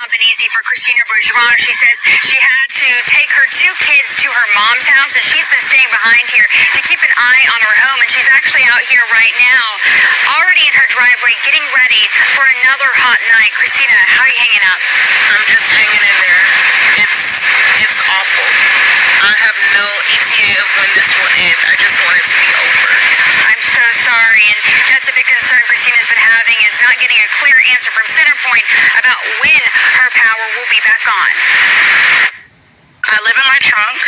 Not been easy for Christina Bourgeois. She says she had to take her 2 kids to her mom's house, and she's been staying behind here to keep an eye on her home. And she's actually out here right now, already in her driveway, getting ready for another hot night. Christina, how are you hanging up? I'm just hanging in there. It's awful. I have no ETA of when this will end. I just want it to be over. I'm so sorry, and that's a big concern Christina's been having, is not getting a clear answer from CenterPoint about when her power will be back on. I live in my trunk.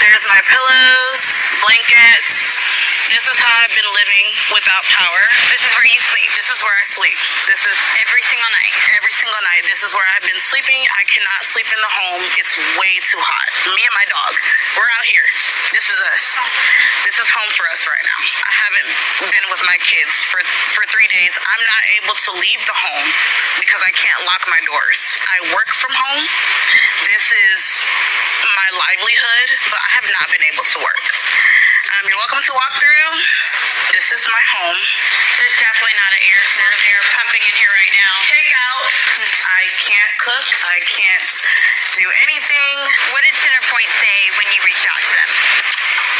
There's my pillows, blankets. This is how I've been living without power. This is where you sleep? This is where I sleep. This is every single night? Every single night. This is where I've been sleeping. I cannot sleep in the home. It's way too hot. Me and my dog, we're out here. This is us. This is home for us right now. I haven't been with my kids for 3 days. I'm not able to leave the home because I can't lock my doors. I work from home. This is my livelihood, but I have not been able to work. You're welcome to walk through. This is my home. There's definitely not an air pumping in here right now. Take out. I can't cook. I can't do anything. What did CenterPoint say when you reached out to them?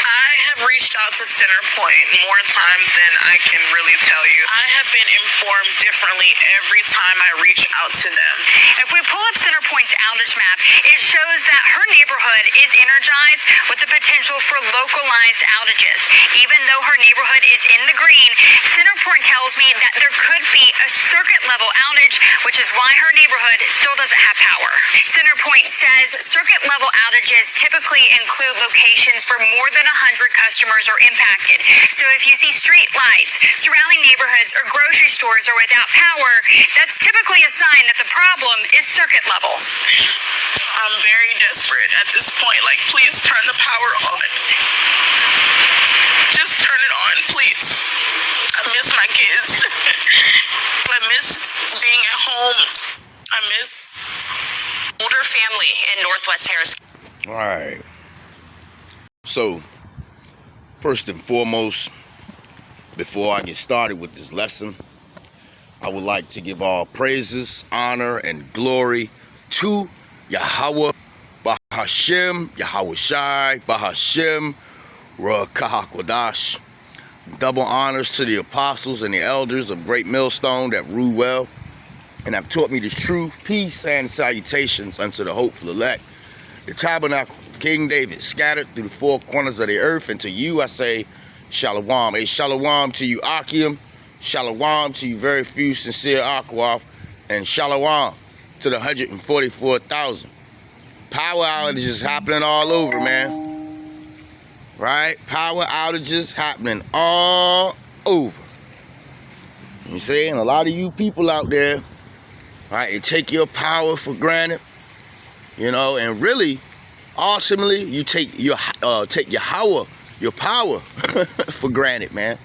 I have reached out to CenterPoint more times than I can really tell you. I have been informed differently every time I reach out to them. If we pull up CenterPoint's outage map, it shows that her neighborhood is energized with the potential for localized outages. Even though her neighborhood is in the green, CenterPoint tells me that there could be a circuit level outage, which is why her neighborhood still doesn't have power. CenterPoint says circuit level outages typically include locations where more than 100 customers are impacted. So if you see street lights, surrounding neighborhoods, or grocery stores are without power, that's typically a sign that the problem is circuit level. I'm very desperate at this point. Like, please turn the power on. Just turn it on, please. I miss my kids. I miss being at home. I miss older family in Northwest Harris. All right. So, first and foremost, before I get started with this lesson, I would like to give all praises, honor, and glory to Yahweh, Bahashem, Yahweh Shai, Bahashem, Ruach Double honors to the apostles and the elders of Great Millstone that rule well and have taught me the truth, peace, and salutations unto the hopeful elect. The tabernacle of King David scattered through the 4 corners of the earth, and to you I say Shalom. A Shalom to you Akim, Shalom to you very few sincere Aquaf, and Shalom to the 144,000. Power outages happening all over, man. Right? Power outages happening all over. You see, and a lot of you people out there, right, they take your power for granted, you know, and really, ultimately, you take Yahweh, your power for granted, man.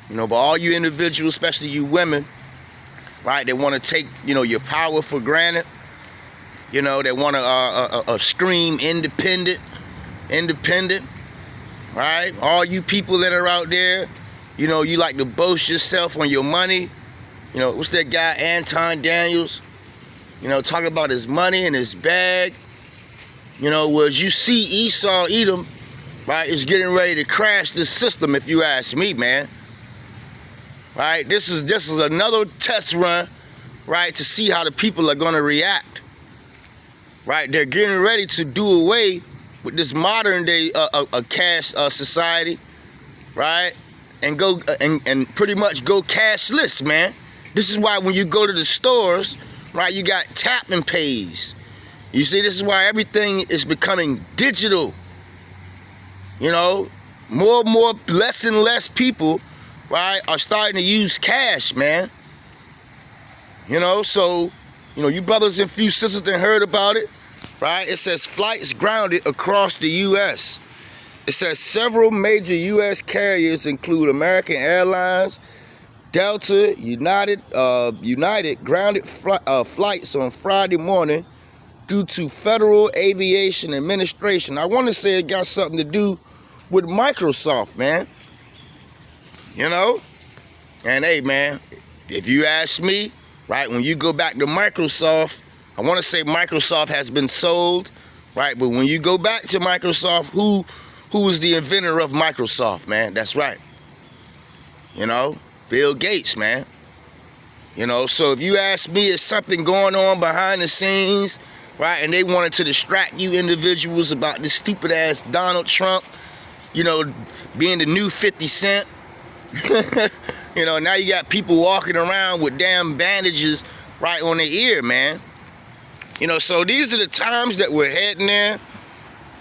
You know, but all you individuals, especially you women, right, they want to take, you know, your power for granted. You know, they want to scream independent, right? All you people that are out there, you know, you like to boast yourself on your money. You know, what's that guy, Anton Daniels? You know, talking about his money and his bag. You know, whereas you see Esau Edom, right, is getting ready to crash this system, if you ask me, man. Right? This is another test run, right, to see how the people are going to react. Right? They're getting ready to do away with this modern day cash society, right? And go and pretty much go cashless, man. This is why when you go to the stores, right, you got tap and pays. You see, this is why everything is becoming digital. You know, less and less people, right, are starting to use cash, man. You know, so, you know, you brothers and few sisters that heard about it, right? It says flights grounded across the U.S. It says several major U.S. carriers include American Airlines, Delta, United grounded flights on Friday morning due to Federal Aviation Administration. I want to say it got something to do with Microsoft, man. You know? And hey, man, if you ask me, right? When you go back to Microsoft, I want to say Microsoft has been sold, right? But when you go back to Microsoft, who was the inventor of Microsoft, man? That's right. You know, Bill Gates, man. You know, so if you ask me, is something going on behind the scenes, right? And they wanted to distract you individuals about this stupid ass Donald Trump, you know, being the new 50 Cent. You know, now you got people walking around with damn bandages right on their ear, man. You know, so these are the times that we're heading there,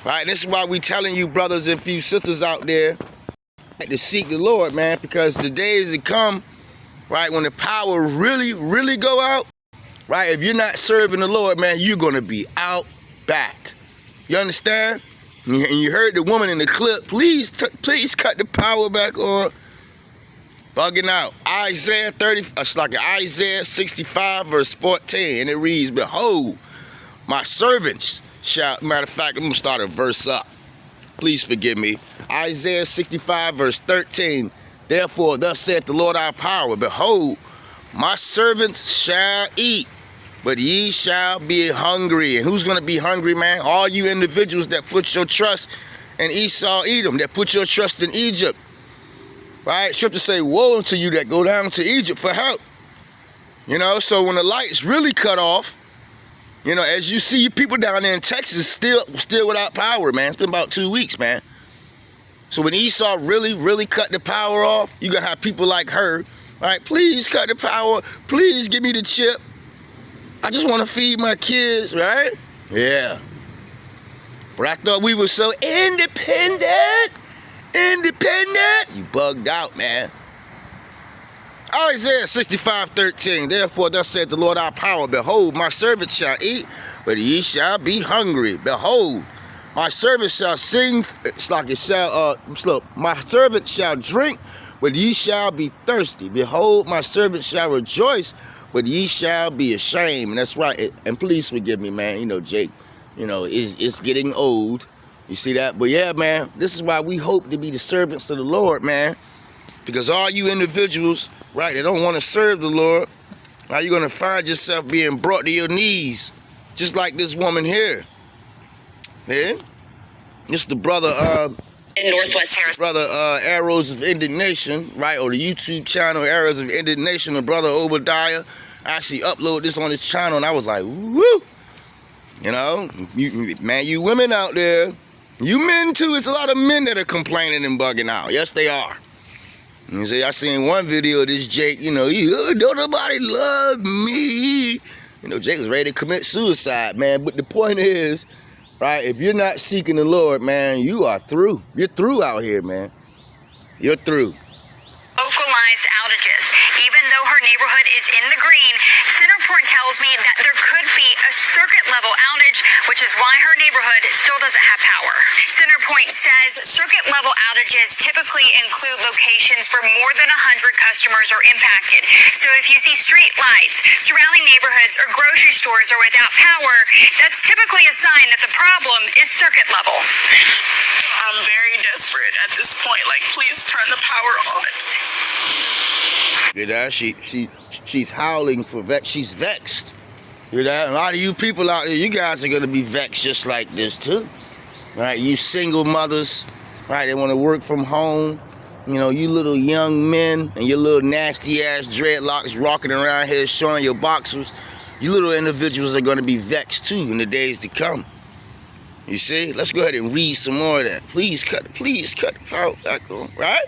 right? This is why we telling you brothers and few sisters out there to seek the Lord, man, because the days that come, right, when the power really go out, right, if you're not serving the Lord, man, you're going to be out back. You understand? And you heard the woman in the clip, please cut the power back on. Bugging out. Isaiah 65 verse 14, and it reads, behold, my servants shall, matter of fact, I'm going to start a verse up. Please forgive me. Isaiah 65 verse 13, therefore thus saith the Lord our power, behold, my servants shall eat, but ye shall be hungry. And who's going to be hungry, man? All you individuals that put your trust in Esau, Edom, that put your trust in Egypt. Right? Scripture say, woe unto you that go down to Egypt for help. You know, so when the lights really cut off, you know, as you see people down there in Texas still without power, man. It's been about 2 weeks, man. So when Esau really cut the power off, you gonna have people like her, right? Please cut the power. Please give me the chip. I just want to feed my kids, right? Yeah. But I thought we were so independent. You bugged out, man. Isaiah 65:13. Therefore thus saith the Lord our power, behold, my servants shall eat, but ye shall be hungry. Behold, my servant shall sing, it's like it shall, my servant shall drink, but ye shall be thirsty. Behold, my servant shall rejoice, but ye shall be ashamed. And that's right. And please forgive me, man. You know, Jake, you know, it's getting old. You see that? But yeah, man, this is why we hope to be the servants of the Lord, man. Because all you individuals, right, that don't want to serve the Lord, now you're going to find yourself being brought to your knees, just like this woman here. Yeah? This the brother, In Northwest Harris. brother Arrows of Indignation, right, or the YouTube channel Arrows of Indignation, the brother Obadiah actually uploaded this on his channel, and I was like, woo! You know, man, you women out there, you men too, it's a lot of men that are complaining and bugging out. Yes, they are. You see, I seen one video of this Jake, you know, don't nobody love me. You know, Jake was ready to commit suicide, man. But the point is, right, if you're not seeking the Lord, man, you are through. You're through out here, man. You're through. Localized outages. Even though her neighborhood is in the green, Centerpoint tells me that there could be a circuit level outage, which is why her neighborhood still doesn't have power. Centerpoint says circuit level outages typically include locations where more than 100 customers are impacted. So if you see street lights, surrounding neighborhoods, or grocery stores are without power, that's typically a sign that the problem is circuit level. I'm very desperate at this point. Like, please turn the power on. You know, she's howling for vex. She's vexed. You know, a lot of you people out there, you guys are gonna be vexed just like this too. Right? You single mothers, right? They want to work from home. You know, you little young men and your little nasty ass dreadlocks rocking around here showing your boxers. You little individuals are gonna be vexed too in the days to come. You see? Let's go ahead and read some more of that. Please cut the power back on, right?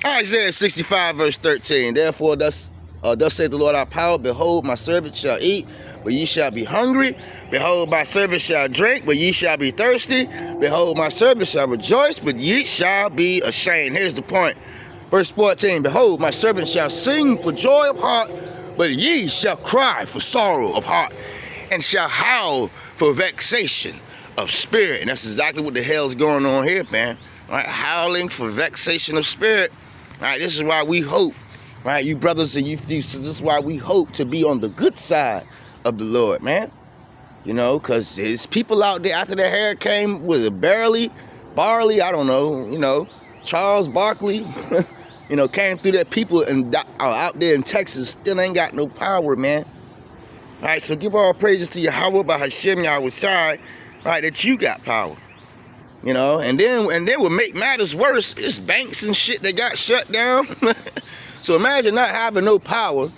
Isaiah 65 verse 13. Therefore thus saith the Lord our power, behold, my servant shall eat, but ye shall be hungry. Behold, my servant shall drink, but ye shall be thirsty. Behold, my servant shall rejoice, but ye shall be ashamed. Here's the point. Verse 14. Behold, my servant shall sing for joy of heart, but ye shall cry for sorrow of heart, and shall howl for vexation of spirit. And that's exactly what the hell's going on here, man. Right? Howling for vexation of spirit. Right? This is why we hope, right? You brothers and you sisters, this is why we hope to be on the good side of the Lord, man. You know, because there's people out there after the hurricane with a barley, I don't know, you know, Charles Barkley, came through that people and out there in Texas still ain't got no power, man. All right, so give all praises to Yahweh by Hashem Yahweh Shai, right, that you got power. And then what make matters worse is banks and shit that got shut down. So imagine not having no power,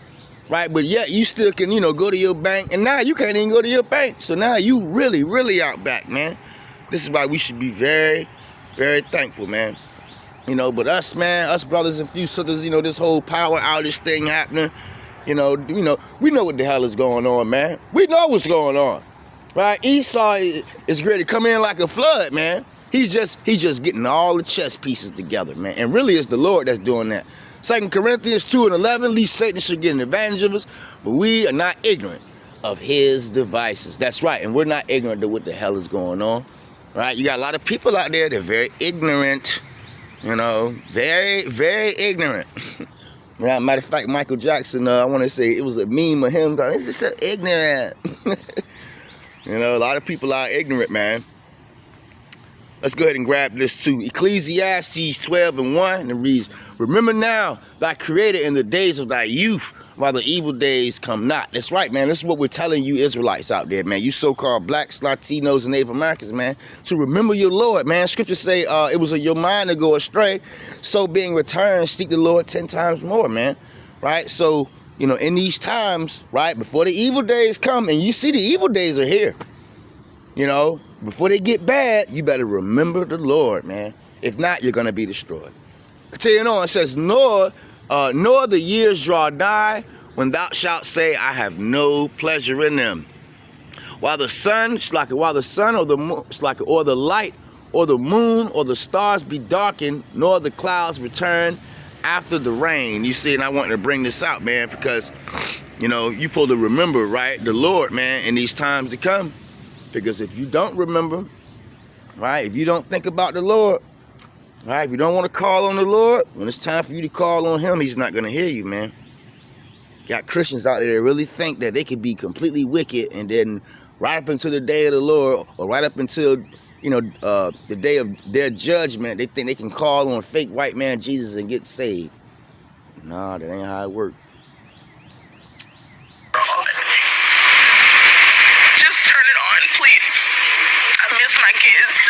right? But yet you still can, go to your bank, and now you can't even go to your bank. So now you really, really out back, man. This is why we should be very, very thankful, man. But us, man, us brothers and few sisters, this whole power outage thing happening, we know what the hell is going on, man. We know what's going on, right? Esau is ready to come in like a flood, man. He's just getting all the chess pieces together, man. And really, it's the Lord that's doing that. 2 Corinthians 2:11, least Satan should get an advantage of us, but we are not ignorant of his devices. That's right, and we're not ignorant of what the hell is going on, right? You got a lot of people out there that are very ignorant, very, very ignorant. Matter of fact, Michael Jackson, I want to say it was a meme of him. It's so ignorant. A lot of people are ignorant, man. Let's go ahead and grab this too. Ecclesiastes 12:1, and it reads, remember now thy creator in the days of thy youth, while the evil days come not. That's right, man. This is what we're telling you Israelites out there, man. You so-called blacks, Latinos, and Native Americans, man. To remember your Lord, man. Scriptures say it was of your mind to go astray. So being returned, seek the Lord 10 times more, man. Right? So, in these times, right, before the evil days come, and you see the evil days are here. Before they get bad, you better remember the Lord, man. If not, you're going to be destroyed. Continuing on, it says, nor the years draw nigh when thou shalt say, I have no pleasure in them. While the sun or the moon, or the light or the moon or the stars be darkened, nor the clouds return after the rain. You see, and I want to bring this out, man, because, you supposed to remember, right, the Lord, man, in these times to come. Because if you don't remember, right, if you don't think about the Lord, right, if you don't want to call on the Lord, when it's time for you to call on him, he's not going to hear you, man. Got Christians out there that really think that they could be completely wicked, and then right up until the day of the Lord, or right up until, the day of their judgment, they think they can call on fake white man Jesus and get saved. Nah, that ain't how it works. Just turn it on, please. I miss my kids.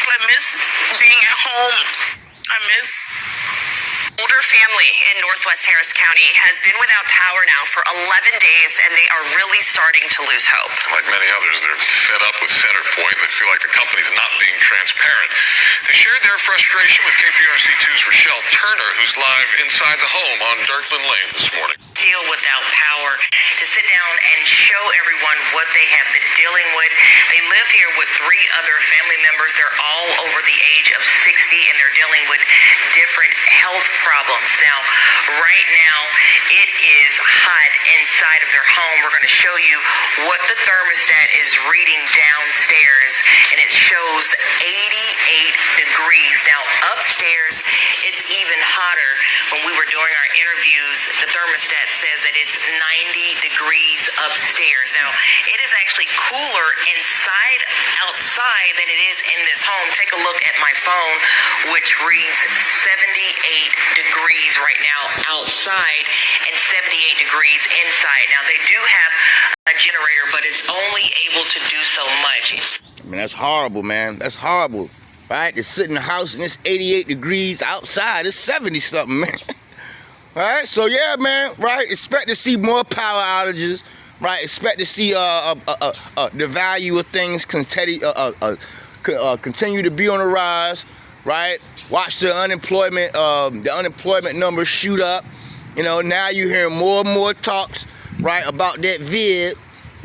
I miss being at home. I miss... Older family in Northwest Harris County has been without power now for 11 days, and they are really starting to lose hope. Like many others, they're fed up with CenterPoint, and they feel like the company's not being transparent. They shared their frustration with KPRC2's Rochelle Turner, who's live inside the home on Darkland Lane this morning. Deal without power, to sit down and show everyone what they have been dealing with. They live here with 3 other family members. They're all over the age of 60, and they're dealing with different health problems. Now, right now, it is hot inside of their home. We're going to show you what the thermostat is reading downstairs, and it shows 88 degrees. Now, upstairs, it's even hotter. When we were doing our interviews, the thermostat says that it's 90 degrees upstairs. Now, it is actually cooler outside than it is in this home. Take a look at my phone, which reads 78 degrees right now outside and 78 degrees inside. Now, they do have a generator, but it's only able to do so much. Man, that's horrible, man. That's horrible. Right? To sit in the house and it's 88 degrees outside. It's 70-something, man. Right? So, yeah, man, right? Expect to see more power outages. Right? Expect to see the value of things continue to be on the rise. Right? Watch the unemployment numbers shoot up. Now you hear more and more talks, right, about that vid.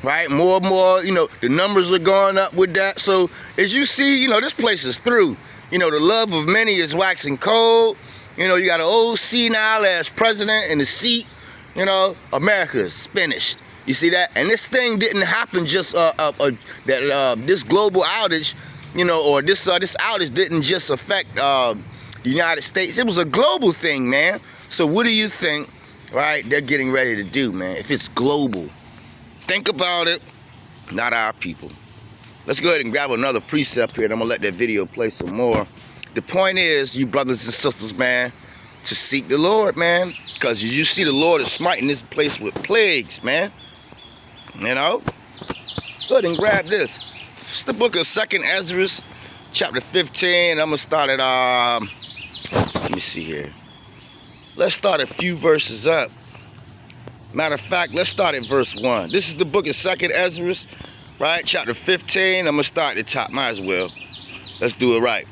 Right? More and more, the numbers are going up with that. So as you see, this place is through. The love of many is waxing cold. You got an old senile ass president in the seat. America is finished. You see that? And this thing didn't happen just this global outage, or this outage didn't just affect the United States. It was a global thing, man. So what do you think, right, they're getting ready to do, man, if it's global? Think about it, not our people. Let's go ahead and grab another precept here, and I'm going to let that video play some more. The point is, you brothers and sisters, man, to seek the Lord, man. Because as you see, the Lord is smiting this place with plagues, man. You know? Go ahead and grab this. It's the book of 2nd Ezra, chapter 15. I'm going to start at, let me see here. Let's start a few verses up. Matter of fact, let's start at verse 1. This is the book of 2nd Ezra, right? Chapter 15. I'm going to start at the top. Might as well. Let's do it right.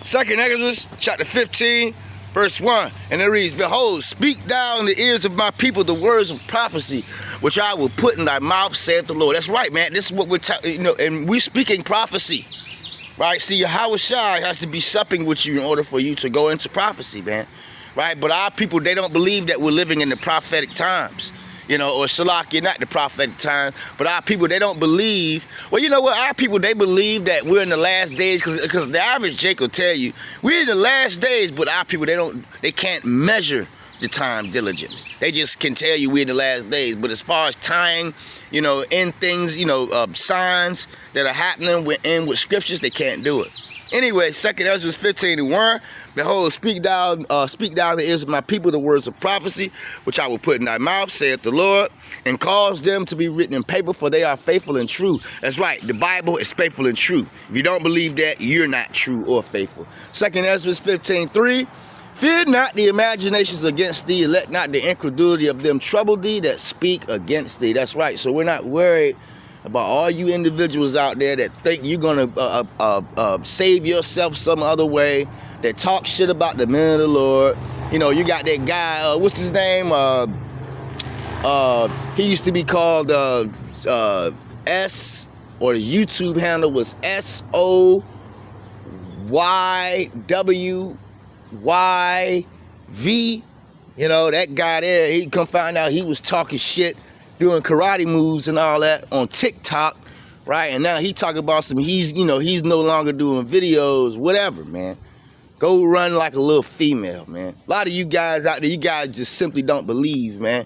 2nd Ezra, chapter 15, verse 1. And it reads, Behold, speak thou in the ears of my people the words of prophecy, which I will put in thy mouth, saith the Lord. That's right, man. This is what we're talking, you know, and we speaking prophecy, right? See, Yahweh Shai has to be supping with you in order for you to go into prophecy, man, right? But our people, they don't believe that we're living in the prophetic times, you know, or Shalak, you're not the prophetic time, but our people, they don't believe. Well, you know what? Our people, they believe that we're in the last days, because the average Jake will tell you, we're in the last days, but our people, they can't measure the time diligently. They just can tell you we're in the last days, but as far as tying, you know, in things, you know, signs that are happening within with scriptures, they can't do it. Anyway, 2nd Ezra 15:1, Behold, speak thou in the ears of my people the words of prophecy, which I will put in thy mouth, saith the Lord, and cause them to be written in paper, for they are faithful and true. That's right, the Bible is faithful and true. If you don't believe that, you're not true or faithful. 2nd Ezra 15:3, Fear not the imaginations against thee, let not the incredulity of them trouble thee that speak against thee. That's right, so we're not worried about all you individuals out there that think you're going to save yourself some other way, that talk shit about the men of the Lord. You know, you got that guy, what's his name? He used to be called S, or the YouTube handle was SOYWYV. You know, that guy there, he come find out he was talking shit, doing karate moves and all that on TikTok, right? And now he talking about he's no longer doing videos, whatever, man. Go run like a little female, man. A lot of you guys out there, you guys just simply don't believe, man.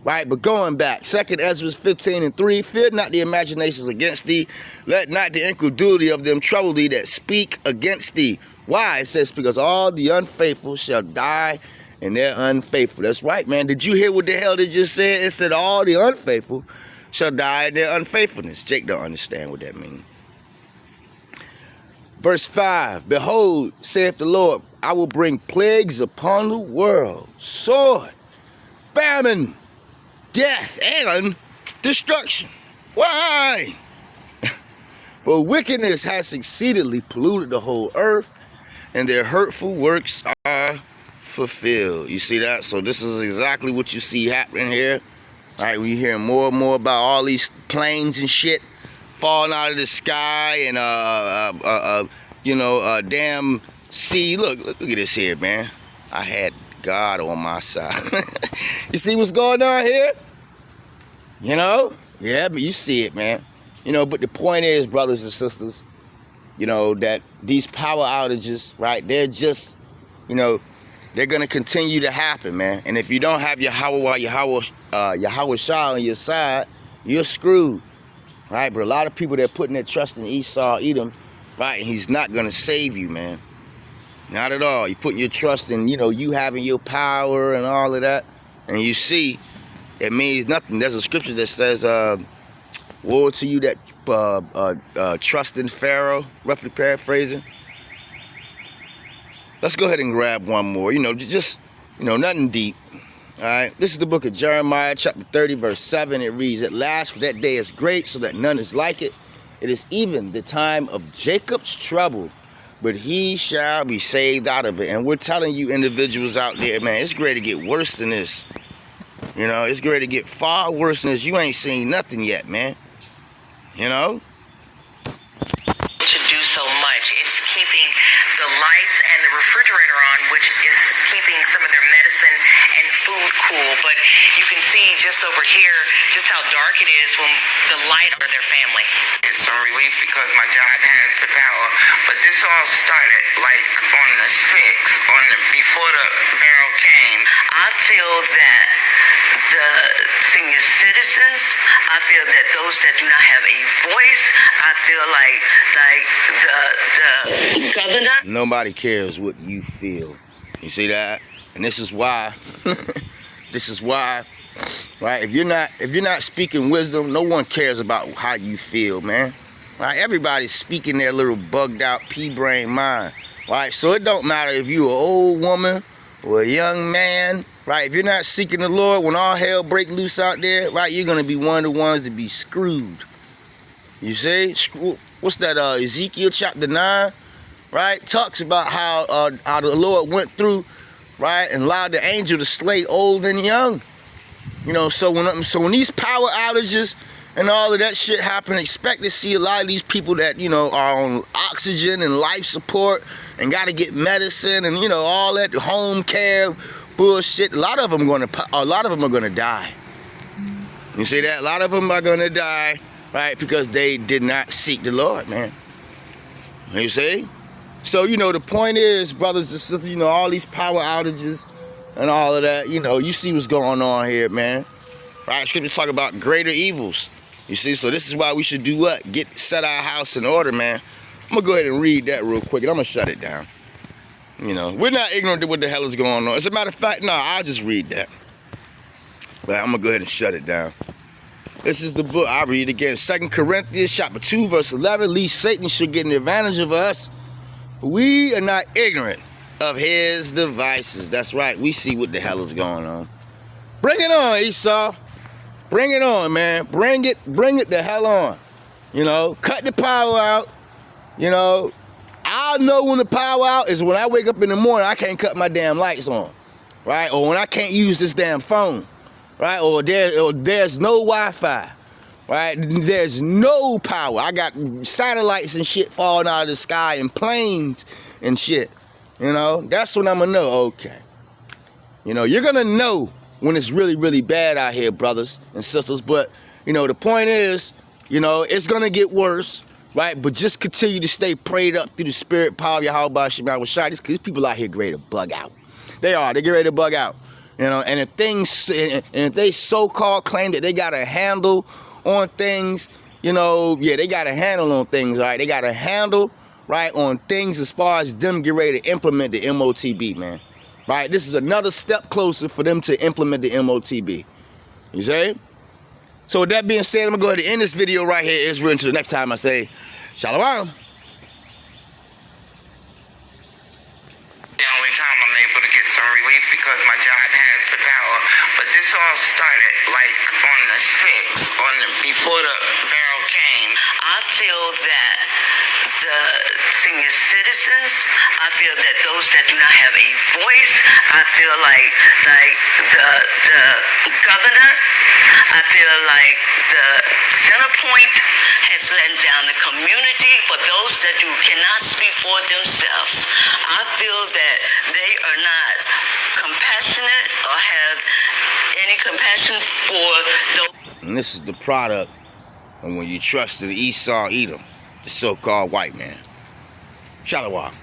Right, but going back, 2nd Ezra 15:3, Fear not the imaginations against thee, let not the incredulity of them trouble thee that speak against thee. Why? It says, because all the unfaithful shall die in their unfaithful. That's right, man. Did you hear what the hell they just said? It said all the unfaithful shall die in their unfaithfulness. Jake don't understand what that means. Verse 5, Behold, saith the Lord, I will bring plagues upon the world, sword, famine, death, and destruction. Why? For wickedness has exceedingly polluted the whole earth, and their hurtful works are fulfilled. You see that? So this is exactly what you see happening here. All right, we hear more and more about all these planes and shit falling out of the sky, and damn sea. Look at this here, man. I had God on my side. You see what's going on here? You know? Yeah, but you see it, man. You know, but the point is, brothers and sisters, you know, that these power outages, right, they're just, you know, they're going to continue to happen, man. And if you don't have Yahweh Shai on your side, you're screwed, right? But a lot of people, they're putting their trust in Esau, Edom, right? And he's not going to save you, man. Not at all. You're putting your trust in, you know, you having your power and all of that. And you see, it means nothing. There's a scripture that says, woe to you that trust in Pharaoh, roughly paraphrasing. Let's go ahead and grab one more. You know, just, you know, nothing deep. All right. This is the book of Jeremiah, chapter 30, verse 7. It reads, At last, for that day is great, so that none is like it. It is even the time of Jacob's trouble, but he shall be saved out of it. And we're telling you individuals out there, man, it's great to get worse than this. You know, it's great to get far worse than this. You ain't seen nothing yet, man. You know? To do so much. It's keeping the lights and the refrigerator on, which is keeping some of their medicine and food cool. But you can see just over here just how dark it is when the light are their family. It's some relief because my job has the power. But this all started like on the 6th, before the barrel came. I feel that the senior citizens, I feel that those that do not have a voice, I feel like the governor. Nobody cares what you feel. You see that? And this is why. This is why. Right? If you're not speaking wisdom, no one cares about how you feel, man. Right? Everybody's speaking their little bugged out pea-brain mind. Right? So it don't matter if you're an old woman or a young man. Right? If you're not seeking the Lord, when all hell break loose out there, right, you're gonna be one of the ones to be screwed. You see? What's that? Ezekiel chapter 9, right? Talks about how the Lord went through, right, and allowed the angel to slay old and young. You know, so when these power outages and all of that shit happen, expect to see a lot of these people that, you know, are on oxygen and life support and got to get medicine and, you know, all that home care bullshit. A lot of them are gonna die. You see that? A lot of them are gonna die, right? Because they did not seek the Lord, man. You see? So, you know, the point is, brothers and sisters, you know, all these power outages and all of that, you know, you see what's going on here, man. Right? Scripture talk about greater evils. You see? So this is why we should do what? Set our house in order, man. I'm gonna go ahead and read that real quick and I'm gonna shut it down. You know, we're not ignorant to what the hell is going on. As a matter of fact, no, I'll just read that. But I'm gonna go ahead and shut it down. This is the book. I'll read it again. 2 Corinthians chapter 2, verse 11. Least Satan should get an advantage of us. We are not ignorant of his devices. That's right. We see what the hell is going on. Bring it on, Esau. Bring it on, man. Bring it the hell on. You know, cut the power out. You know, I'll know when the power out is when I wake up in the morning, I can't cut my damn lights on. Right? Or when I can't use this damn phone. Right? Or there's no Wi-Fi. Right? There's no power. I got satellites and shit falling out of the sky and planes and shit. You know, that's when I'm gonna know, okay. You know, you're gonna know when it's really, really bad out here, brothers and sisters. But, you know, the point is, you know, it's gonna get worse, right? But just continue to stay prayed up through the spirit power of Yahweh Shema Shai. Because people out here get ready to bug out. They get ready to bug out. You know, and if they so-called claim that they got a handle on things, you know, yeah, they got a handle on things, right? They got a handle, right, on things as far as them get ready to implement the MOTB, man. Right? This is another step closer for them to implement the MOTB. You see? So with that being said, I'm going to go ahead and end this video right here, Israel. Until the next time I say, Shalom. The only time I'm able to get some relief because my job has the power. But this all started like on the 6th, before the barrel came. I feel that the senior citizens, I feel that those that do not have a voice, I feel like the governor, I feel like the center point has let down the community for those that cannot speak for themselves. I feel that they are not compassionate or have any compassion for those. And this is the product of when you trusted Esau Edom, the so-called white man. Shalom.